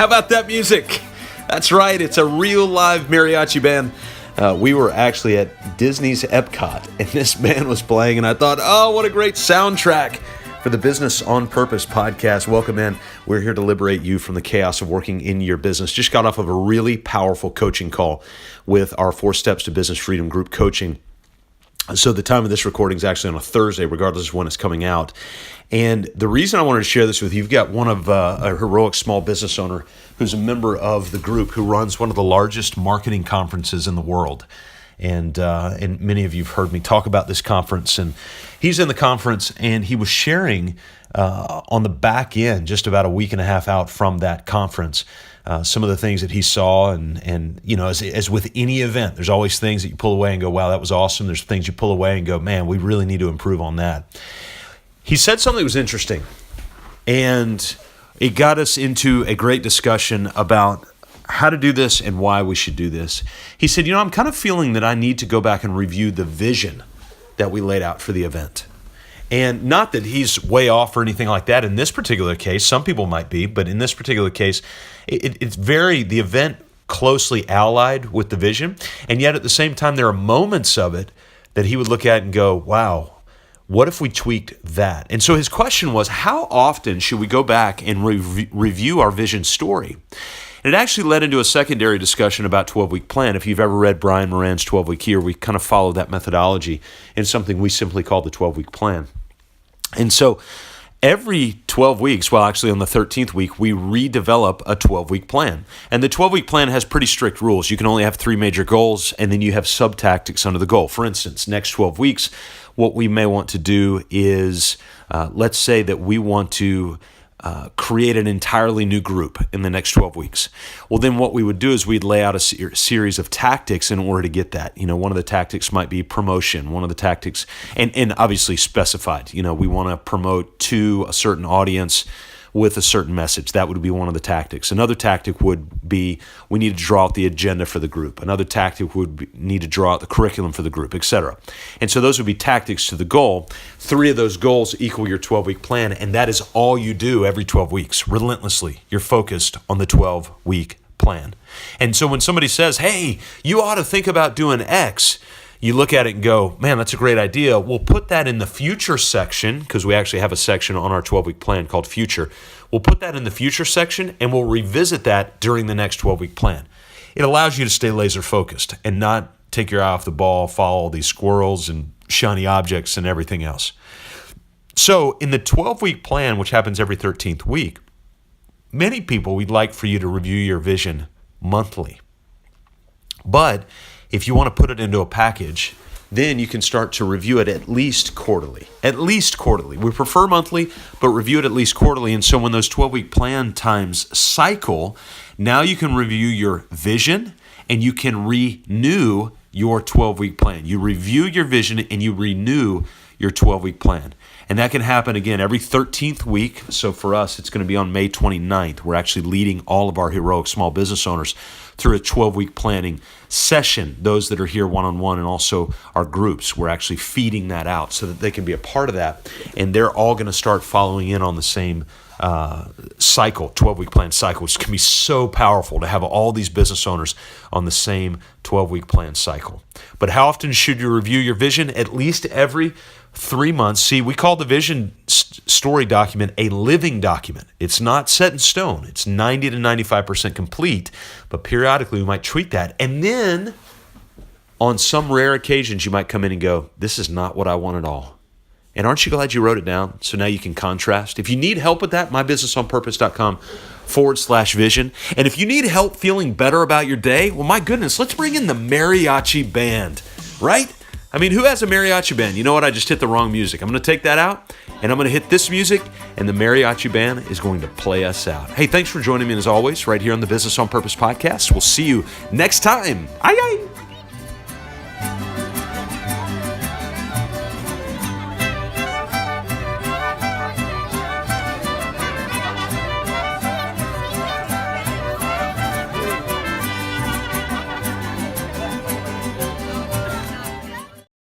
How about that music? That's right, it's a real live mariachi band. We were actually at Disney's Epcot, and this band was playing, and I thought, oh, what a great soundtrack for the Business on Purpose podcast. Welcome in. We're here to liberate you from the chaos of working in your business. Just got off of a really powerful coaching call with our 4 Steps to Business Freedom group coaching. So the time of this recording is actually on a Thursday, regardless of when it's coming out. And the reason I wanted to share this with you, you've got one of a heroic small business owner who's a member of the group who runs one of the largest marketing conferences in the world. And many of you have heard me talk about this conference. And he's in the conference, and he was sharing on the back end, just about a week and a half out from that conference, some of the things that he saw. And you know, as with any event, there's always things that you pull away and go, wow, that was awesome. There's things you pull away and go, man, we really need to improve on that. He said something that was interesting, and it got us into a great discussion about how to do this and why we should do this. He said, I'm kind of feeling that I need to go back and review the vision that we laid out for the event. And not that he's way off or anything like that in this particular case. Some people might be, but in this particular case, it's the event closely allied with the vision. And yet at the same time, there are moments of it that he would look at and go, wow, what if we tweaked that? And so his question was, how often should we go back and review our vision story? And it actually led into a secondary discussion about 12-week plan. If you've ever read Brian Moran's 12-week year, we kind of follow that methodology in something we simply call the 12-week plan. And so every 12 weeks, well, actually on the 13th week, we redevelop a 12-week plan. And the 12-week plan has pretty strict rules. You can only have 3 major goals, and then you have sub-tactics under the goal. For instance, next 12 weeks, what we may want to do is, let's say that we want to create an entirely new group in the next 12 weeks. Well, then what we would do is we'd lay out a series of tactics in order to get that. One of the tactics might be promotion. One of the tactics, and obviously specified, we want to promote to a certain audience with a certain message. That would be one of the tactics. Another tactic would be we need to draw out the agenda for the group. Another tactic would need to draw out the curriculum for the group, etc. And so those would be tactics to the goal. 3 of those goals equal your 12-week plan, and that is all you do every 12 weeks. Relentlessly, you're focused on the 12-week plan. And so when somebody says, hey, you ought to think about doing X, you look at it and go, man, that's a great idea. We'll put that in the future section, because we actually have a section on our 12-week plan called Future. We'll put that in the future section, and we'll revisit that during the next 12-week plan. It allows you to stay laser focused and not take your eye off the ball, follow all these squirrels and shiny objects and everything else. So in the 12-week plan, which happens every 13th week, many people, we'd like for you to review your vision monthly. But if you want to put it into a package, then you can start to review it at least quarterly. At least quarterly. We prefer monthly, but review it at least quarterly. And so when those 12-week plan times cycle, now you can review your vision and you can renew your 12-week plan. You review your vision and you renew your 12-week plan. And that can happen, again, every 13th week. So for us, it's going to be on May 29th. We're actually leading all of our heroic small business owners through a 12-week planning session. Those that are here one-on-one and also our groups, we're actually feeding that out so that they can be a part of that. And they're all going to start following in on the same cycle, 12-week plan cycle, which can be so powerful to have all these business owners on the same 12-week plan cycle. But how often should you review your vision? At least every 3 months. See, we call the vision story document a living document. It's not set in stone. It's 90 to 95% complete, but periodically we might tweak that. And then on some rare occasions, you might come in and go, this is not what I want at all. And aren't you glad you wrote it down? So now you can contrast. If you need help with that, mybusinessonpurpose.com/vision. And if you need help feeling better about your day, well, my goodness, let's bring in the mariachi band, right? I mean, who has a mariachi band? You know what? I just hit the wrong music. I'm going to take that out, and I'm going to hit this music, and the mariachi band is going to play us out. Hey, thanks for joining me as always right here on the Business on Purpose podcast. We'll see you next time. Aye, aye.